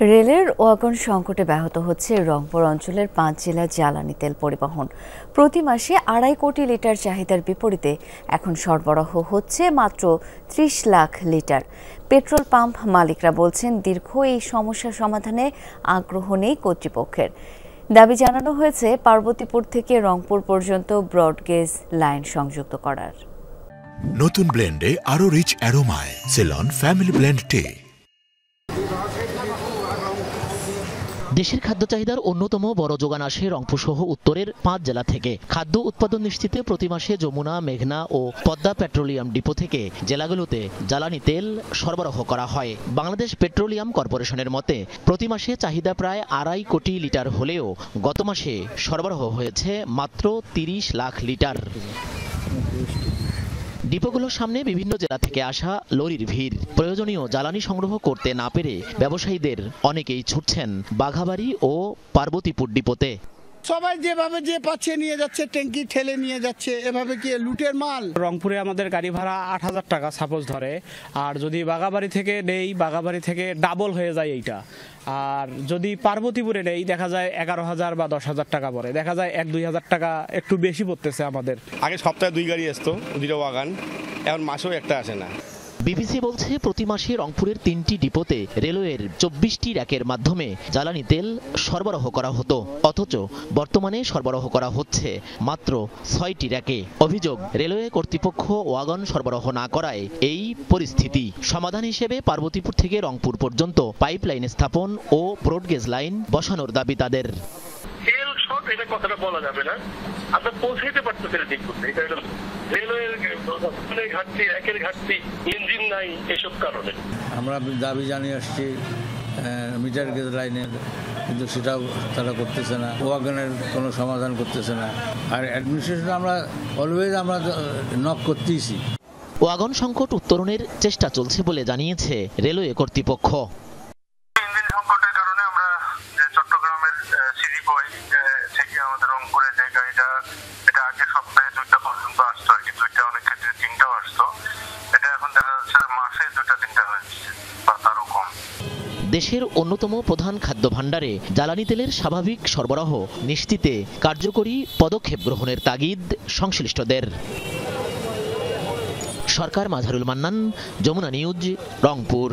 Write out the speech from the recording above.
রেলের ওয়াগন সংকটে ব্যাহত হচ্ছে রংপুর অঞ্চলের ৫ জেলার জ্বালানি তেল পরিবহন। প্রতি মাসে ২.৫ কোটি লিটার চাহিদার বিপরীতে এখন সরবরাহ হচ্ছে মাত্র ৩০ লাখ লিটার। পেট্রোল পাম্প মালিকরা বলছেন, দীর্ঘ এই সমস্যা সমাধানে আগ্রহ নেই কর্তৃপক্ষের। দাবি জানানো হয়েছে পার্বতীপুর থেকে রংপুর পর্যন্ত ব্রডগেজ লাইন সংযুক্ত করার। নতুন ব্লেন্ডে আরো রিচ অ্যারোমায় সেলন ফ্যামিলি ব্লেন্ড টে। দেশের খাদ্য চাহিদার অন্যতম বড় যোগান আসে রংপুর সহ উত্তরের ৫ জেলা থেকে। খাদ্য উৎপাদন নিশ্চিতে প্রতি মাসে যমুনা, মেঘনা ও পদ্মা পেট্রোলিয়াম ডিপো থেকে জেলাগুলোতে জ্বালানি তেল সরবরাহ করা হয়। বাংলাদেশ পেট্রোলিয়াম কর্পোরেশনের মতে প্রতি মাসে চাহিদা প্রায় ২.৫ কোটি লিটার হলেও গত মাসে সরবরাহ হয়েছে মাত্র ৩০ লাখ লিটার। ডিপোগুলোর সামনে বিভিন্ন জেলা থেকে আসা লরির ভিড়। প্রয়োজনীয় জ্বালানি সংগ্রহ করতে না পেরে ব্যবসায়ীদের অনেকেই ছুটছেন বাঘাবাড়ি ও পার্বতীপুর ডিপোতে। সবাই যেভাবে যে পাচ্ছে নিয়ে যাচ্ছে, ট্যাঙ্কি ঠেলে নিয়ে যাচ্ছে, এভাবে কি লুটের মাল? রংপুরে আমাদের গাড়ি ভাড়া ৮,০০০ টাকা সাপোজ ধরে, আর যদি বাঘাবাড়ি থেকে নেই, বাঘাবাড়ি থেকে ডাবল হয়ে যায় এইটা। আর যদি পার্বতীপুরে নেই, দেখা যায় ১১,০০০ বা ১০,০০০ টাকা পড়ে, দেখা যায় ১-২ হাজার টাকা একটু বেশি পড়তেছে আমাদের। আগে সপ্তাহে ২ গাড়ি আসতো, ২টা ওয়াগন, এখন মাসেও একটা আসে না। বিবিসি বলছে প্রতি মাসে রংপুরের ৩টি ডিপোতে রেলওয়ের ২৪টি র্যাকের মাধ্যমে জ্বালানি তেল সরবরাহ করা হতো, অথচ বর্তমানে সরবরাহ করা হচ্ছে মাত্র ৬টি র্যাকে। অভিযোগ, রেলওয়ে কর্তৃপক্ষ ওয়াগন সরবরাহ না করায় এই পরিস্থিতি। সমাধান হিসেবে পার্বতীপুর থেকে রংপুর পর্যন্ত পাইপলাইন স্থাপন ও ব্রডগেজ লাইন বসানোর দাবি তাদের। তেল শর্ট এটা কথাটা বলা যাবে না, আপনার পৌঁছাইতে পারতেছেন ঠিক করতে। এটা রেলওয়ের ঘাটতি, একের ঘাটতি, ইঞ্জিন নাই, এসব কারণে আমরা দাবি জানিয়ে আসছি মিটার গেজ লাইনের, কিন্তু সেটাও তারা করতেছে না। ওয়াগনের কোনো সমাধান করতেছে না। আর অ্যাডমিনিস্ট্রেশন আমরা অলওয়েজ নক করতেইছি। ওয়াগন সংকট উত্তরণের চেষ্টা চলছে বলে জানিয়েছে রেলওয়ে কর্তৃপক্ষ। আমাদের রংপুরে যে গাড়িটা, এটা আগে সপ্তাহে 2টা পর্যন্ত আসতো আর কি, 2টা, অনেক ক্ষেত্রে 3টাও আসতো। এটা এখন দেখা যাচ্ছে মাসে 2টা-3টা হচ্ছে বা তারও কম। দেশের অন্যতম প্রধান খাদ্য ভাণ্ডারে জ্বালানি তেলের স্বাভাবিক সরবরাহ নিশ্চিতে কার্যকরী পদক্ষেপ গ্রহণের তাগিদ সংশ্লিষ্টদের। সরকার, মাঝারুল মান্নান, যমুনা নিউজ, রংপুর।